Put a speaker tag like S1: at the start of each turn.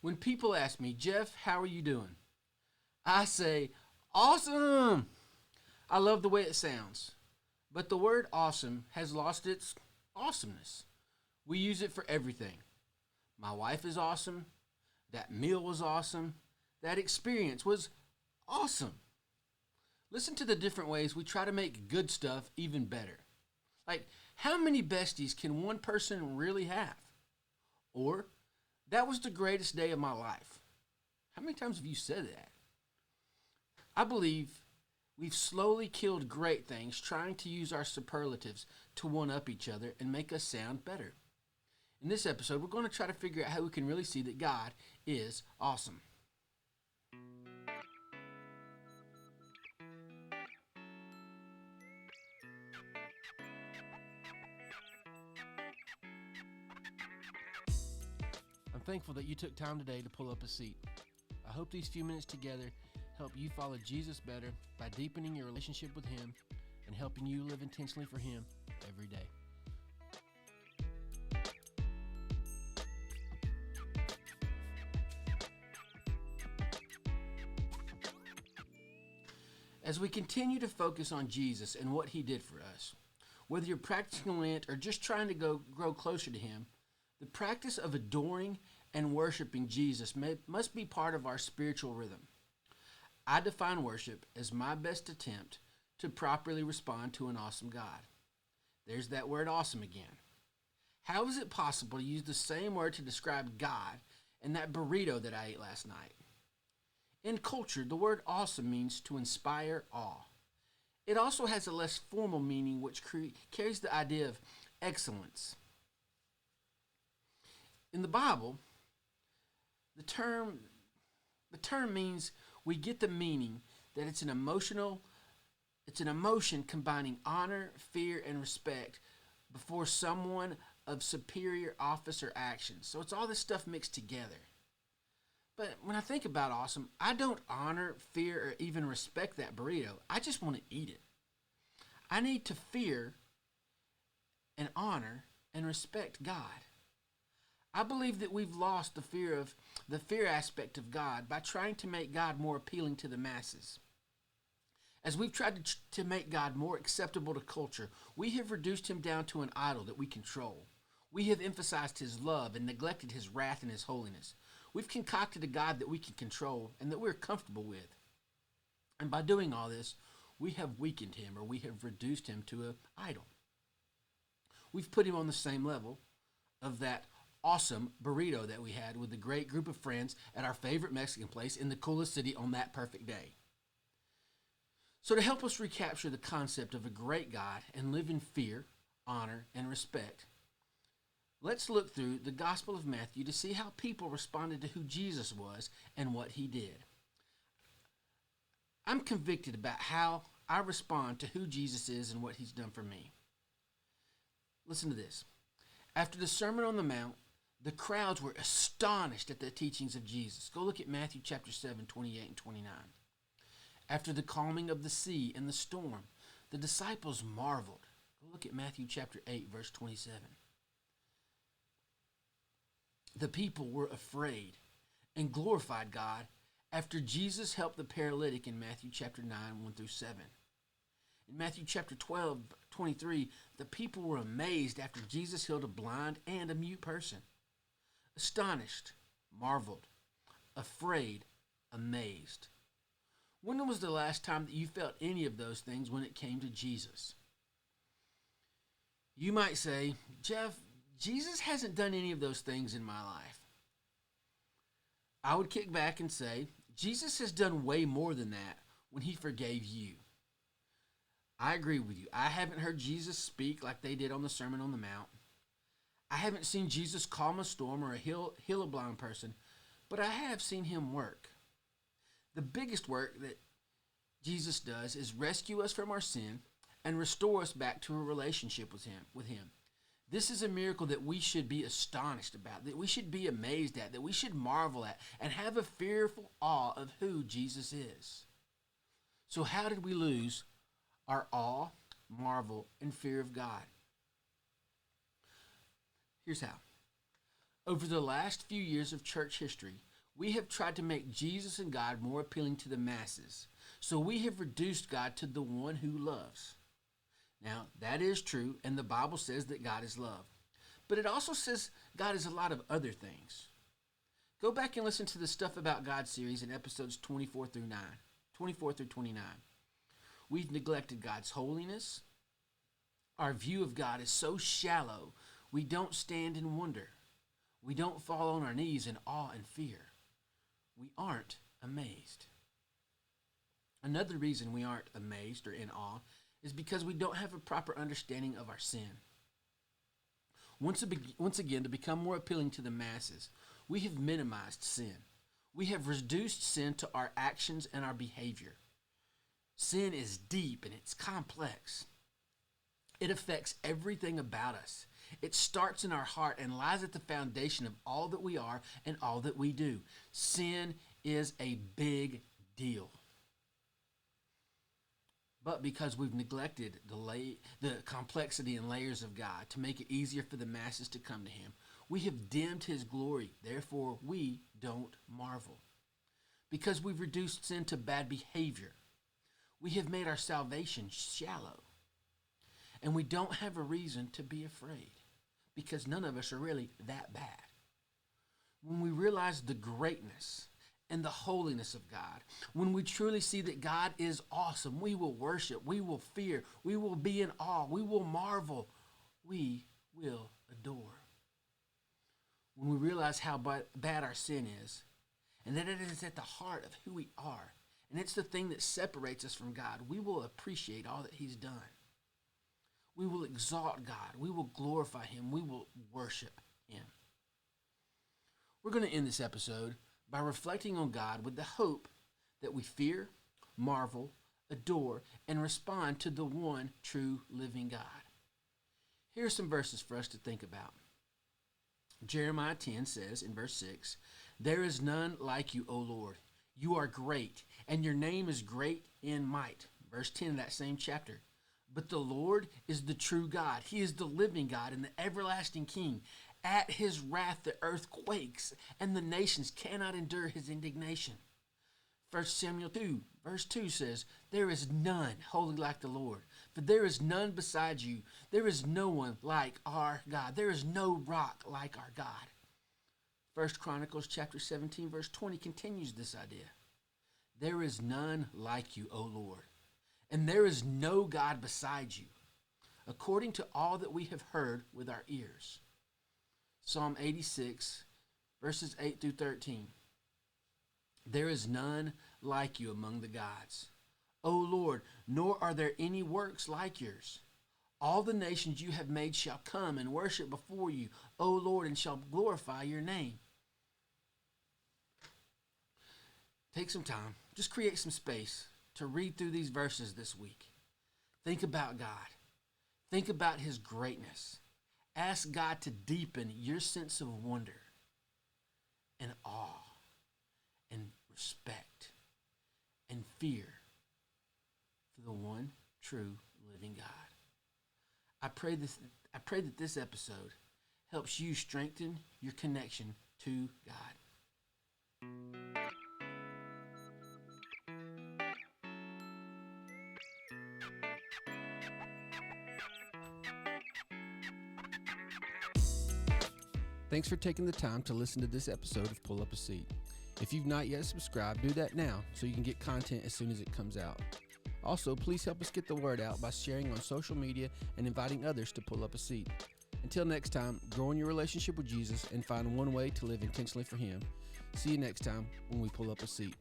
S1: When people ask me, Jeff, how are you doing? I say, awesome! I love the way it sounds. But the word awesome has lost its awesomeness. We use it for everything. My wife is awesome. That meal was awesome. That experience was awesome. Listen to the different ways we try to make good stuff even better. Like, how many besties can one person really have? Or, that was the greatest day of my life. How many times have you said that? I believe we've slowly killed great things trying to use our superlatives to one up each other and make us sound better. In this episode, we're going to try to figure out how we can really see that God is awesome. I'm thankful that you took time today to pull up a seat. I hope these few minutes together help you follow Jesus better by deepening your relationship with Him and helping you live intentionally for Him every day. As we continue to focus on Jesus and what He did for us, whether you're practicing Lent or just trying to grow closer to Him, the practice of adoring and worshiping Jesus must be part of our spiritual rhythm. I define worship as my best attempt to properly respond to an awesome God. There's that word awesome again. How is it possible to use the same word to describe God and that burrito that I ate last night? In culture, the word awesome means to inspire awe. It also has a less formal meaning which carries the idea of excellence. In the Bible, the term means we get the meaning that it's an emotion combining honor, fear, and respect before someone of superior office or action. So it's all this stuff mixed together. But when I think about awesome, I don't honor, fear, or even respect that burrito. I just want to eat it. I need to fear and honor and respect God. I believe that we've lost the fear aspect of God by trying to make God more appealing to the masses. As we've tried to make God more acceptable to culture, we have reduced Him down to an idol that we control. We have emphasized His love and neglected His wrath and His holiness. We've concocted a God that we can control and that we're comfortable with. And by doing all this, we have weakened Him, or we have reduced Him to an idol. We've put Him on the same level of that awesome burrito that we had with a great group of friends at our favorite Mexican place in the coolest city on that perfect day. So to help us recapture the concept of a great God and live in fear, honor, and respect, let's look through the Gospel of Matthew to see how people responded to who Jesus was and what He did. I'm convicted about how I respond to who Jesus is and what He's done for me. Listen to this. After the Sermon on the Mount, the crowds were astonished at the teachings of Jesus. Go look at Matthew chapter 7, 28 and 29. After the calming of the sea and the storm, the disciples marveled. Go look at Matthew chapter 8, verse 27. The people were afraid and glorified God after Jesus helped the paralytic in Matthew chapter 9, 1 through 7. In Matthew chapter 12, 23, the people were amazed after Jesus healed a blind and a mute person. Astonished, marveled, afraid, amazed. When was the last time that you felt any of those things when it came to Jesus? You might say, Jeff, Jesus hasn't done any of those things in my life. I would kick back and say, Jesus has done way more than that when He forgave you. I agree with you. I haven't heard Jesus speak like they did on the Sermon on the Mount. I haven't seen Jesus calm a storm or heal a blind person, but I have seen Him work. The biggest work that Jesus does is rescue us from our sin and restore us back to a relationship with Him. This is a miracle that we should be astonished about, that we should be amazed at, that we should marvel at, and have a fearful awe of who Jesus is. So how did we lose our awe, marvel, and fear of God? Here's how. Over the last few years of church history, we have tried to make Jesus and God more appealing to the masses. So we have reduced God to the one who loves. Now, that is true, and the Bible says that God is love. But it also says God is a lot of other things. Go back and listen to the Stuff About God series in episodes 24 through 29. We've neglected God's holiness. Our view of God is so shallow, we don't stand in wonder. We don't fall on our knees in awe and fear. We aren't amazed. Another reason we aren't amazed or in awe is because we don't have a proper understanding of our sin. Once again, to become more appealing to the masses, we have minimized sin. We have reduced sin to our actions and our behavior. Sin is deep and it's complex. It affects everything about us. It starts in our heart and lies at the foundation of all that we are and all that we do. Sin is a big deal. But because we've neglected the complexity and layers of God to make it easier for the masses to come to him, we have dimmed his glory. Therefore, we don't marvel. Because we've reduced sin to bad behavior, we have made our salvation shallow. And we don't have a reason to be afraid because none of us are really that bad. When we realize the greatness and the holiness of God, when we truly see that God is awesome, we will worship, we will fear, we will be in awe, we will marvel, we will adore. When we realize how bad our sin is and that it is at the heart of who we are and it's the thing that separates us from God, we will appreciate all that he's done. We will exalt God. We will glorify him. We will worship him. We're going to end this episode by reflecting on God with the hope that we fear, marvel, adore, and respond to the one true living God. Here are some verses for us to think about. Jeremiah 10 says in verse 6, "There is none like you, O Lord. You are great, and your name is great in might." Verse 10 of that same chapter. "But the Lord is the true God. He is the living God and the everlasting King. At his wrath the earth quakes, and the nations cannot endure his indignation." 1 Samuel 2, verse 2 says, "There is none holy like the Lord, for there is none beside you. There is no one like our God. There is no rock like our God." 1 Chronicles chapter 17, verse 20 continues this idea. "There is none like you, O Lord, and there is no God beside you, according to all that we have heard with our ears." Psalm 86, verses 8 through 13. "There is none like you among the gods, O Lord, nor are there any works like yours. All the nations you have made shall come and worship before you, O Lord, and shall glorify your name." Take some time, just create some space to read through these verses this week. Think about God. Think about his greatness. Ask God to deepen your sense of wonder and awe and respect and fear for the one true living God. I pray that this episode helps you strengthen your connection to God. Thanks for taking the time to listen to this episode of Pull Up a Seat. If you've not yet subscribed, do that now so you can get content as soon as it comes out. Also, please help us get the word out by sharing on social media and inviting others to pull up a seat. Until next time, grow in your relationship with Jesus and find one way to live intentionally for him. See you next time when we pull up a seat.